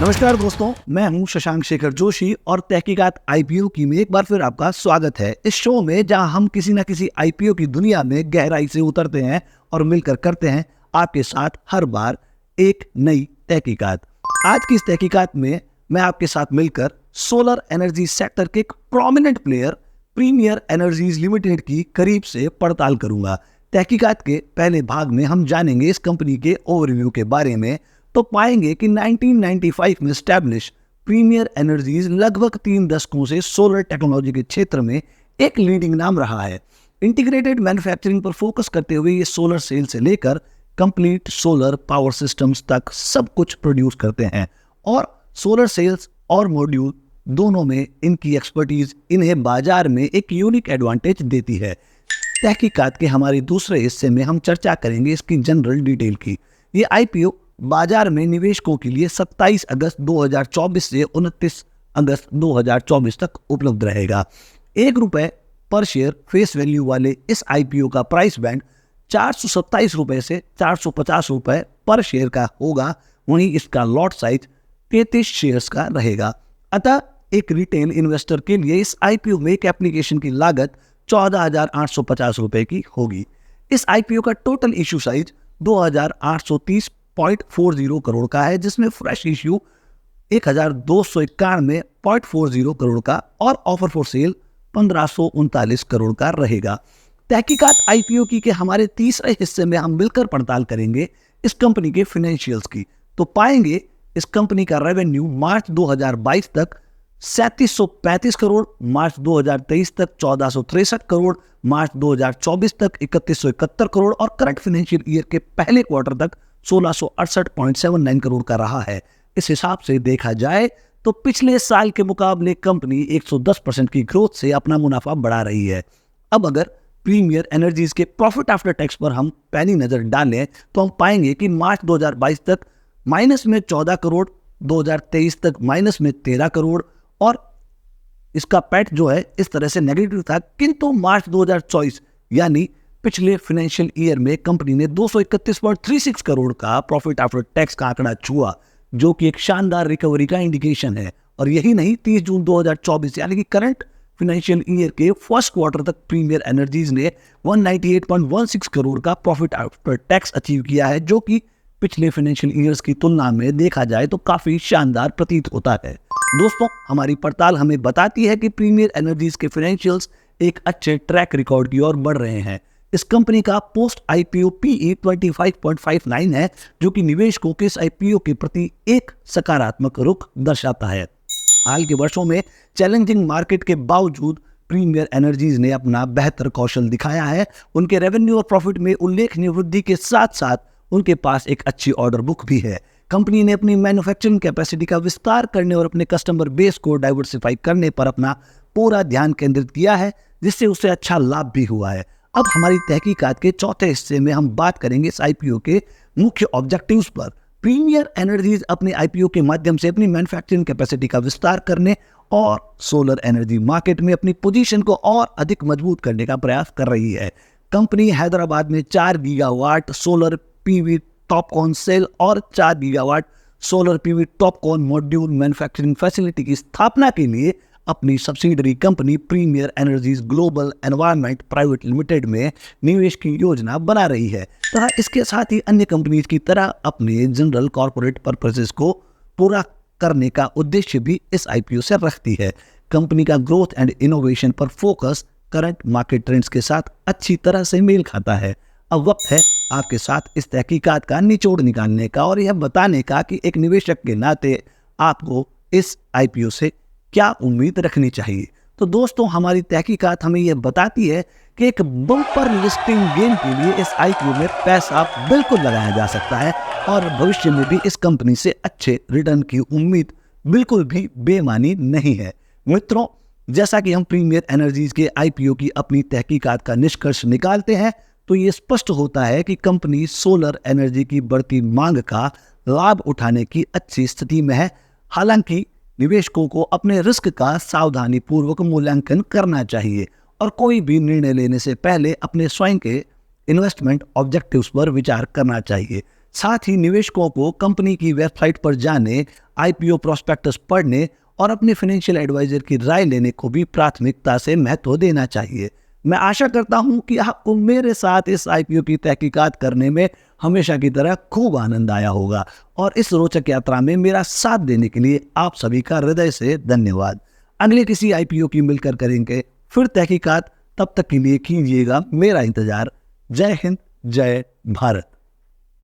नमस्कार दोस्तों, मैं हूं शशांक शेखर जोशी और तहकीकात आईपीओ की में एक बार फिर आपका स्वागत है। इस शो में जहां हम किसी न किसी आईपीओ की दुनिया में गहराई से उतरते हैं और मिलकर करते हैं आपके साथ हर बार एक नई तहकीकात। आज की इस तहकीकात में मैं आपके साथ मिलकर सोलर एनर्जी सेक्टर के एक prominent player premier energies limited की करीब से पड़ताल करूंगा। तहकीकात के पहले भाग में हम जानेंगे इस कंपनी के ओवरव्यू के बारे में, तो पाएंगे कि 1995 में स्टैब्लिश प्रीमियर एनर्जीज लगभग 3 दशकों से सोलर टेक्नोलॉजी के क्षेत्र में एक लीडिंग नाम रहा है। इंटीग्रेटेड मैन्युफैक्चरिंग पर फोकस करते हुए ये सोलर सेल से लेकर कंप्लीट सोलर पावर सिस्टम्स तक सब कुछ प्रोड्यूस करते हैं और सोलर सेल्स और मॉड्यूल दोनों में इनकी एक्सपर्टीज इन्हें बाजार में एक यूनिक एडवांटेज देती है। तहकीकात के हमारे दूसरे हिस्से में हम चर्चा करेंगे इसकी जनरल डिटेल की। ये आईपीओ बाजार में निवेशकों के लिए 27 अगस्त 2024 से 29 अगस्त 2024 तक उपलब्ध रहेगा। ₹1 पर शेयर फेस वैल्यू वाले इस आईपीओ का प्राइस बैंड ₹427 से ₹450 पर शेयर का होगा। वहीं इसका लॉट साइज 33 शेयर्स का रहेगा। अतः एक रिटेल इन्वेस्टर के लिए इस आईपीओ में एक एप्लीकेशन की लागत ₹14,850 की होगी। इस आईपीओ का टोटल इश्यू साइज 2,830.40 करोड़ का है, जिसमें फ्रेश इश्यू 1,291.40 करोड़ का और ऑफर फॉर सेल 1,539 करोड़ का रहेगा। तहकीकात आईपीओ की के हमारे तीसरे हिस्से में हम मिलकर पड़ताल करेंगे इस कंपनी के फाइनेंशियल्स की, तो पाएंगे इस कंपनी का रेवेन्यू मार्च 2022 तक 3735 करोड़, मार्च 2023 तक 1463 करोड़, मार्च 2024 तक 3171 करोड़ और करंट फाइनेंशियल ईयर के पहले क्वार्टर तक 1668.79 करोड़ का रहा है। इस हिसाब से देखा जाए तो पिछले साल के मुकाबले कंपनी 110% की ग्रोथ से अपना मुनाफा बढ़ा रही है। अब अगर प्रीमियर एनर्जीज के प्रॉफिट आफ्टर टैक्स पर हम पहली नजर डालें तो हम पाएंगे कि मार्च 2022 तक माइनस में 14 करोड़, 2023 तक माइनस में 13 करोड़ और इसका पैट जो है इस तरह से नेगेटिव था, किंतु मार्च 2024 यानी पिछले फाइनेंशियल ईयर में कंपनी ने 231.36 करोड़ का प्रॉफिट आफ्टर टैक्स का आंकड़ा छुआ, जो कि एक शानदार रिकवरी का इंडिकेशन है। और यही नहीं, 30 जून 2024 यानी कि करंट फाइनेंशियल ईयर के फर्स्ट क्वार्टर तक प्रीमियर एनर्जीज ने 198.16 करोड़ का प्रॉफिट आफ्टर टैक्स अचीव किया है, जो कि पिछले फाइनेंशियल ईयर्स की तुलना में देखा जाए तो काफी शानदार प्रतीत होता है। दोस्तों, हमारी पड़ताल हमें बताती है कि प्रीमियर एनर्जीज के फाइनेंशियल्स एक अच्छे ट्रैक रिकॉर्ड की ओर बढ़ रहे हैं। इस कंपनी का पोस्ट आईपीओ पीई 25.59 है, जो कि निवेशकों के इस आईपीओ के प्रति एक सकारात्मक रुख दर्शाता है। हाल के वर्षों में चैलेंजिंग मार्केट के बावजूद प्रीमियर एनर्जीज ने अपना बेहतर कौशल दिखाया है। उनके रेवेन्यू और प्रॉफिट में उल्लेखनीय वृद्धि के साथ साथ उनके पास एक अच्छी ऑर्डर बुक भी है। कंपनी ने अपनी मैन्युफैक्चरिंग कैपेसिटी का विस्तार करने और अपने कस्टमर बेस को डाइवर्सिफाई करने पर अपना पूरा ध्यान केंद्रित किया है, जिससे उसे अच्छा लाभ भी हुआ है। अब हमारी तहकीकात के चौथे हिस्से में हम बात करेंगे इस आईपीओ के मुख्य ऑब्जेक्टिव्स पर। प्रीमियर एनर्जीज अपने आईपीओ के माध्यम से अपनी मैन्युफैक्चरिंग कैपेसिटी का विस्तार करने और सोलर एनर्जी मार्केट में अपनी पोजीशन को और अधिक मजबूत करने का प्रयास कर रही है। कंपनी हैदराबाद में 4 gigawatt solar PV TOPCon cell और 4 gigawatt solar PV TOPCon module manufacturing facility की स्थापना के लिए अपनी subsidiary company premier energies global environment private limited में निवेश की योजना बना रही है। तथा इसके साथ ही अन्य कंपनीज की तरह अपने जनरल कॉर्पोरेट पर्पसेस को पूरा करने का उद्देश्य भी इस आईपीओ से रखती है। कंपनी का ग्रोथ एंड इनोवेशन पर फोकस करंट मार्केट ट्रेंड्स के साथ अच्छी तरह से मेल खाता है। अब वक्त है आपके साथ इस तहकीकात का निचोड़ निकालने का और यह बताने का कि एक निवेशक के नाते आपको इस आईपीओ से क्या उम्मीद रखनी चाहिए। तो दोस्तों, हमारी तहकीकात हमें यह बताती है कि एक बम्पर लिस्टिंग गेम के लिए इस आईपीओ में पैसा बिल्कुल लगाया जा सकता है और भविष्य में भी इस कंपनी से अच्छे रिटर्न की उम्मीद बिल्कुल भी बेमानी नहीं है। मित्रों, जैसा कि हम प्रीमियर एनर्जीज के आईपीओ की अपनी तहकीकात का निष्कर्ष निकालते हैं, तो ये स्पष्ट होता है कि कंपनी सोलर एनर्जी की बढ़ती मांग का लाभ उठाने की अच्छी स्थिति में है। हालांकि निवेशकों को अपने रिस्क का सावधानी पूर्वक मूल्यांकन करना चाहिए और कोई भी निर्णय लेने से पहले अपने स्वयं के इन्वेस्टमेंट ऑब्जेक्टिव्स पर विचार करना चाहिए। साथ ही निवेशकों को कंपनी की वेबसाइट पर जाने, आईपीओ प्रोस्पेक्टस पढ़ने और अपने फाइनेंशियल एडवाइजर की राय लेने को भी प्राथमिकता से महत्व देना चाहिए। मैं आशा करता हूं कि आपको मेरे साथ इस आईपीओ की तहकीकात करने में हमेशा की तरह खूब आनंद आया होगा और इस रोचक यात्रा में मेरा साथ देने के लिए आप सभी का हृदय से धन्यवाद। अगले किसी आईपीओ की मिलकर करेंगे फिर तहकीकात, तब तक के लिए कीजिएगा मेरा इंतजार। जय हिंद, जय भारत।